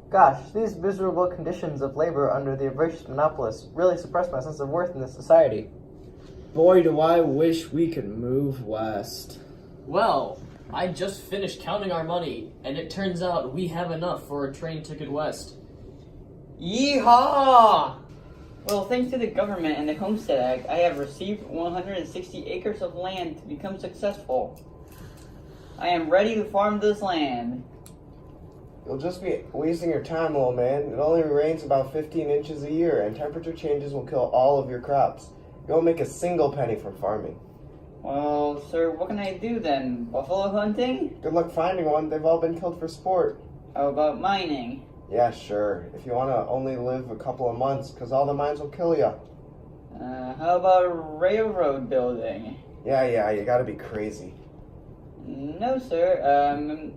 Gosh, these miserable conditions of labor under the voracious monopolists really suppress my sense of worth in this society. Boy, do I wish we could move west. Well, I just finished counting our money, and it turns out we have enough for a train ticket west. Yeehaw! Well, thanks to the government and the Homestead Act, I have received 160 acres of land to become successful. I am ready to farm this land. You'll just be wasting your time, old man. It only rains about 15 inches a year, and temperature changes will kill all of your crops. You won't make a single penny from farming. Well, sir, what can I do then? Buffalo hunting? Good luck finding one. They've all been killed for sport. How about mining? Yeah, sure. If you want to only live a couple of months, because all the mines will kill you. How about railroad building? Yeah, you gotta be crazy. No, sir.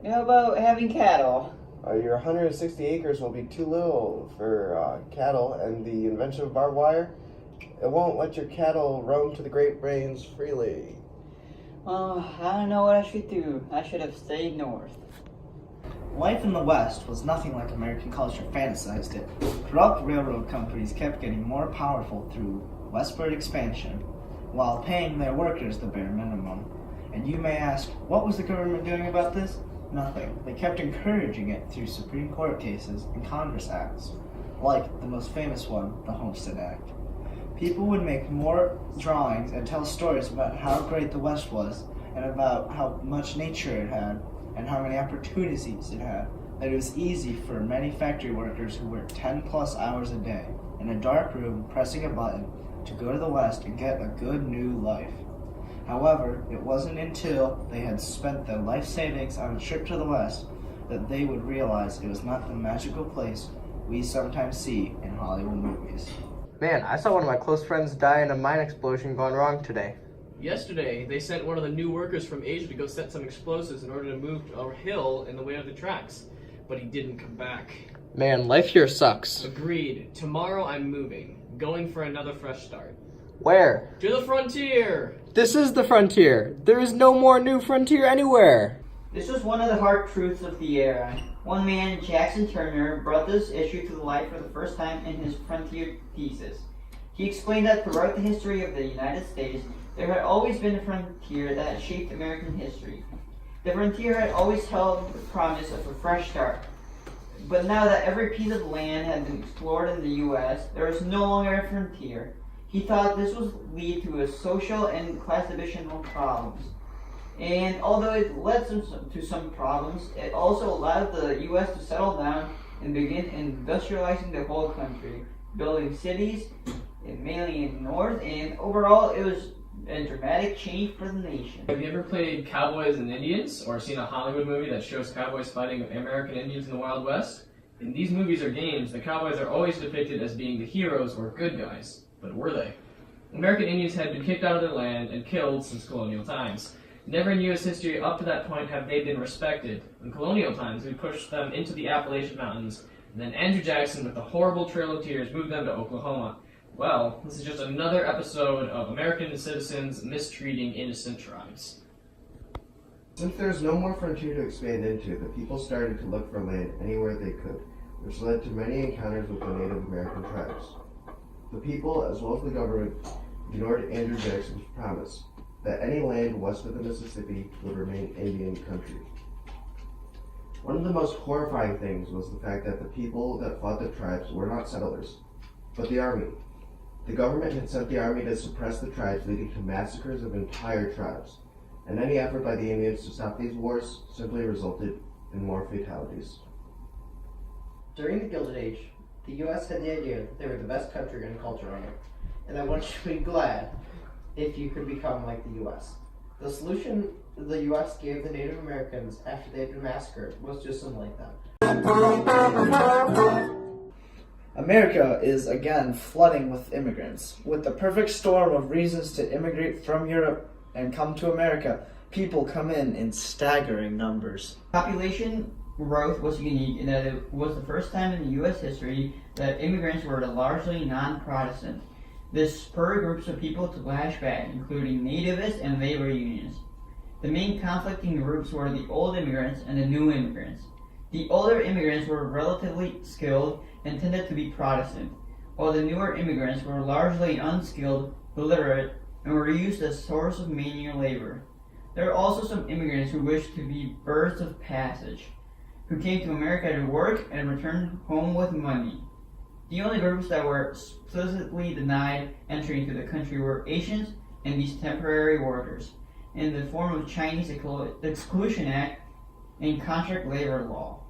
How about having cattle? Your 160 acres will be too little for cattle, and the invention of barbed wire, it won't let your cattle roam to the Great Plains freely. Well, I don't know what I should do. I should have stayed north. Life in the West was nothing like American culture fantasized it. Corrupt railroad companies kept getting more powerful through westward expansion, while paying their workers the bare minimum. And you may ask, what was the government doing about this? Nothing. They kept encouraging it through Supreme Court cases and Congress acts, like the most famous one, the Homestead Act. People would make more drawings and tell stories about how great the West was, and about how much nature it had, and how many opportunities it had, that it was easy for many factory workers who worked 10 plus hours a day in a dark room pressing a button to go to the West and get a good new life. However, it wasn't until they had spent their life savings on a trip to the West that they would realize it was not the magical place we sometimes see in Hollywood movies. Man, I saw one of my close friends die in a mine explosion gone wrong today. Yesterday, they sent one of the new workers from Asia to go set some explosives in order to move a hill in the way of the tracks, but he didn't come back. Man, life here sucks. Agreed. Tomorrow I'm moving, going for another fresh start. Where? To the frontier! This is the frontier. There is no more new frontier anywhere. This was one of the hard truths of the era. One man, Jackson Turner, brought this issue to light for the first time in his Frontier thesis. He explained that throughout the history of the United States, there had always been a frontier that had shaped American history. The frontier had always held the promise of a fresh start. But now that every piece of land had been explored in the U.S., there was no longer a frontier. He thought this would lead to a social and class divisional problems. And although it led to some problems, it also allowed the U.S. to settle down and begin industrializing the whole country, building cities, mainly in the north, and overall it was a dramatic change for the nation. Have you ever played Cowboys and Indians, or seen a Hollywood movie that shows cowboys fighting American Indians in the Wild West? In these movies or games, the cowboys are always depicted as being the heroes or good guys. But were they? American Indians had been kicked out of their land and killed since colonial times. Never in U.S. history up to that point have they been respected. In colonial times, we pushed them into the Appalachian Mountains, and then Andrew Jackson, with the horrible Trail of Tears, moved them to Oklahoma. Well, this is just another episode of American citizens mistreating innocent tribes. Since there's no more frontier to expand into, the people started to look for land anywhere they could, which led to many encounters with the Native American tribes. The people, as well as the government, ignored Andrew Jackson's promise that any land west of the Mississippi would remain Indian country. One of the most horrifying things was the fact that the people that fought the tribes were not settlers, but the army. The government had sent the army to suppress the tribes, leading to massacres of entire tribes, and any effort by the Indians to stop these wars simply resulted in more fatalities. During the Gilded Age, the U.S. had the idea that they were the best country and culture on earth, and that one should be glad if you could become like the U.S. The solution the U.S. gave the Native Americans after they had been massacred was to assimilate them. America is again flooding with immigrants. With the perfect storm of reasons to immigrate from Europe and come to America, people come in staggering numbers. Population growth was unique in that it was the first time in U.S. history that immigrants were largely non-Protestant. This spurred groups of people to lash back, including nativists and labor unions. The main conflicting groups were the old immigrants and the new immigrants. The older immigrants were relatively skilled and tended to be Protestant, while the newer immigrants were largely unskilled, illiterate, and were used as a source of manual labor. There are also some immigrants who wished to be birds of passage, who came to America to work and returned home with money. The only groups that were explicitly denied entry into the country were Asians and these temporary workers, in the form of Chinese Exclusion Act and contract labor law.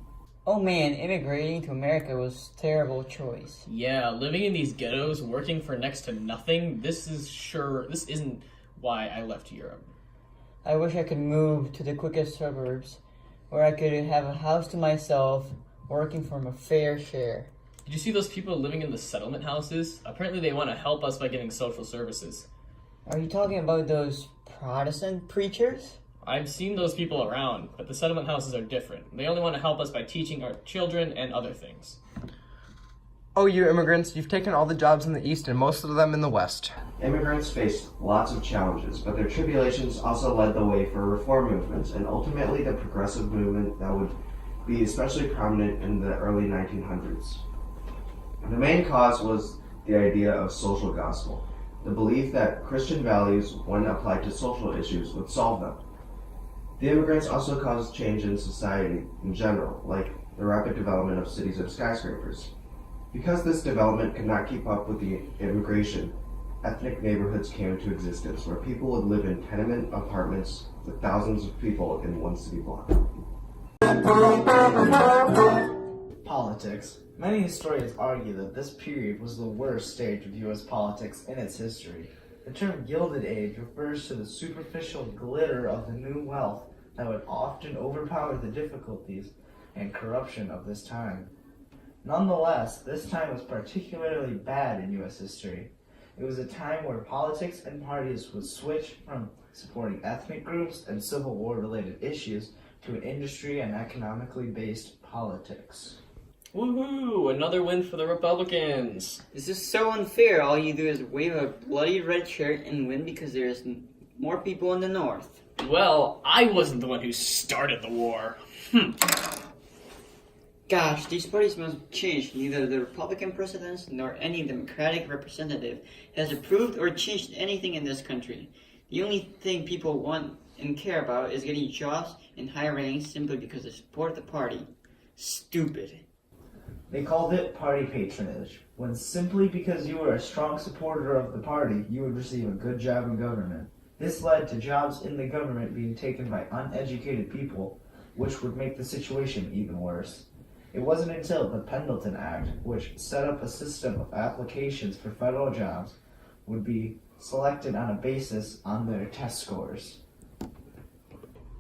Oh man, immigrating to America was a terrible choice. Yeah, living in these ghettos, working for next to nothing, this isn't why I left Europe. I wish I could move to the quickest suburbs, where I could have a house to myself, working for a fair share. Did you see those people living in the settlement houses? Apparently they want to help us by getting social services. Are you talking about those Protestant preachers? I've seen those people around, but the settlement houses are different. They only want to help us by teaching our children and other things. Oh, you immigrants, you've taken all the jobs in the East and most of them in the West. Immigrants faced lots of challenges, but their tribulations also led the way for reform movements and ultimately the progressive movement that would be especially prominent in the early 1900s. The main cause was the idea of social gospel, the belief that Christian values, when applied to social issues, would solve them. The immigrants also caused change in society in general, like the rapid development of cities and skyscrapers. Because this development could not keep up with the immigration, ethnic neighborhoods came into existence where people would live in tenement apartments with thousands of people in one city block. Politics. Many historians argue that this period was the worst stage of U.S. politics in its history. The term Gilded Age refers to the superficial glitter of the new wealth that would often overpower the difficulties and corruption of this time. Nonetheless, this time was particularly bad in U.S. history. It was a time where politics and parties would switch from supporting ethnic groups and Civil War-related issues to an industry and economically based politics. Woohoo! Another win for the Republicans! This is so unfair. All you do is wave a bloody red shirt and win because there's more people in the North. Well, I wasn't the one who started the war. Gosh, these parties must change. Neither the Republican presidents nor any Democratic representative has approved or changed anything in this country. The only thing people want and care about is getting jobs and high ranks simply because they support the party. Stupid. They called it party patronage, when simply because you were a strong supporter of the party, you would receive a good job in government. This led to jobs in the government being taken by uneducated people, which would make the situation even worse. It wasn't until the Pendleton Act, which set up a system of applications for federal jobs, would be selected on a basis on their test scores.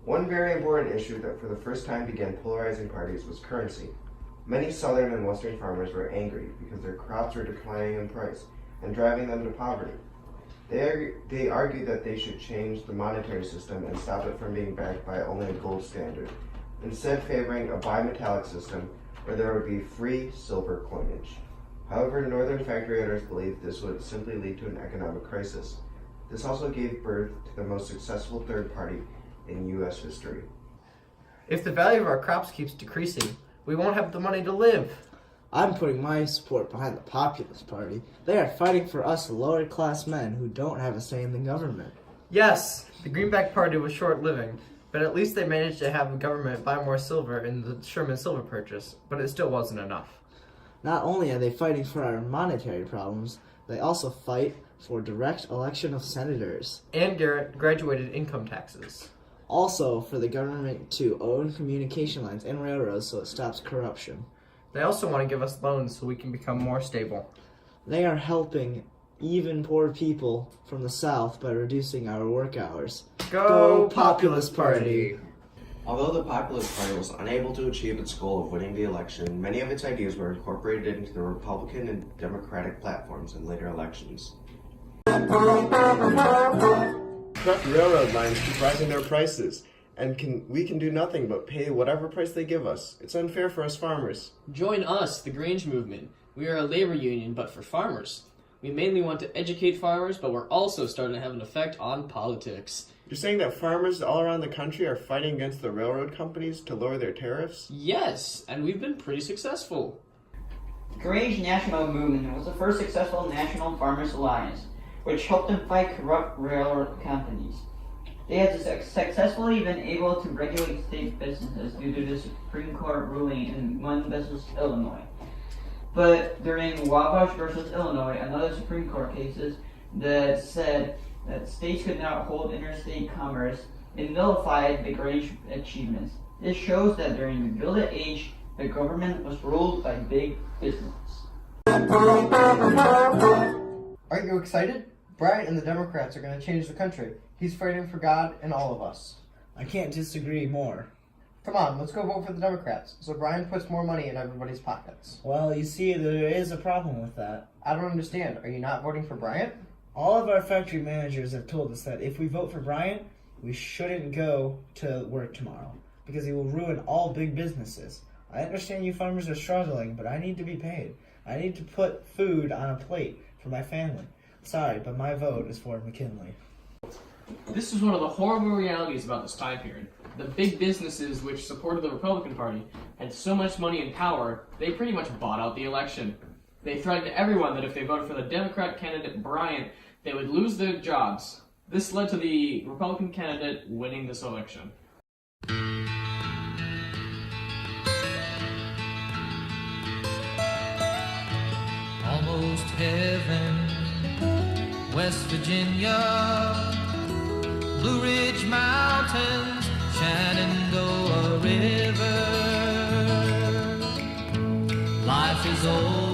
One very important issue that for the first time began polarizing parties was currency. Many southern and western farmers were angry because their crops were declining in price and driving them to poverty. They argued that they should change the monetary system and stop it from being backed by only a gold standard, instead favoring a bimetallic system where there would be free silver coinage. However, northern factory owners believed this would simply lead to an economic crisis. This also gave birth to the most successful third party in U.S. history. If the value of our crops keeps decreasing, we won't have the money to live. I'm putting my support behind the Populist Party. They are fighting for us lower-class men who don't have a say in the government. Yes, the Greenback Party was short-living, but at least they managed to have the government buy more silver in the Sherman Silver Purchase, but it still wasn't enough. Not only are they fighting for our monetary problems, they also fight for direct election of senators. And graduated income taxes. Also, for the government to own communication lines and railroads so it stops corruption. They also want to give us loans so we can become more stable. They are helping even poor people from the South by reducing our work hours. Go Populist Party! Although the Populist Party was unable to achieve its goal of winning the election, many of its ideas were incorporated into the Republican and Democratic platforms in later elections. Truck railroad lines keep rising their prices, and we can do nothing but pay whatever price they give us. It's unfair for us farmers. Join us, the Grange Movement. We are a labor union, but for farmers. We mainly want to educate farmers, but we're also starting to have an effect on politics. You're saying that farmers all around the country are fighting against the railroad companies to lower their tariffs? Yes, and we've been pretty successful. The Courage National Movement was the first successful national farmers' alliance, which helped them fight corrupt railroad companies. They had successfully been able to regulate state businesses due to the Supreme Court ruling in One versus Illinois. But during Wabash versus Illinois, another Supreme Court cases that said that states could not hold interstate commerce, it nullified the Courage achievements. This shows that during the Gilded Age, the government was ruled by big business. Aren't you excited? Bryant and the Democrats are going to change the country. He's fighting for God and all of us. I can't disagree more. Come on, let's go vote for the Democrats, so Bryant puts more money in everybody's pockets. Well, you see, there is a problem with that. I don't understand. Are you not voting for Bryant? All of our factory managers have told us that if we vote for Bryant, we shouldn't go to work tomorrow, because he will ruin all big businesses. I understand you farmers are struggling, but I need to be paid. I need to put food on a plate for my family. Sorry, but my vote is for McKinley. This is one of the horrible realities about this time period. The big businesses which supported the Republican Party had so much money and power, they pretty much bought out the election. They threatened everyone that if they voted for the Democrat candidate Bryant, they would lose their jobs. This led to the Republican candidate winning this election. Almost heaven, West Virginia, Blue Ridge Mountains, Shenandoah River. Life is old.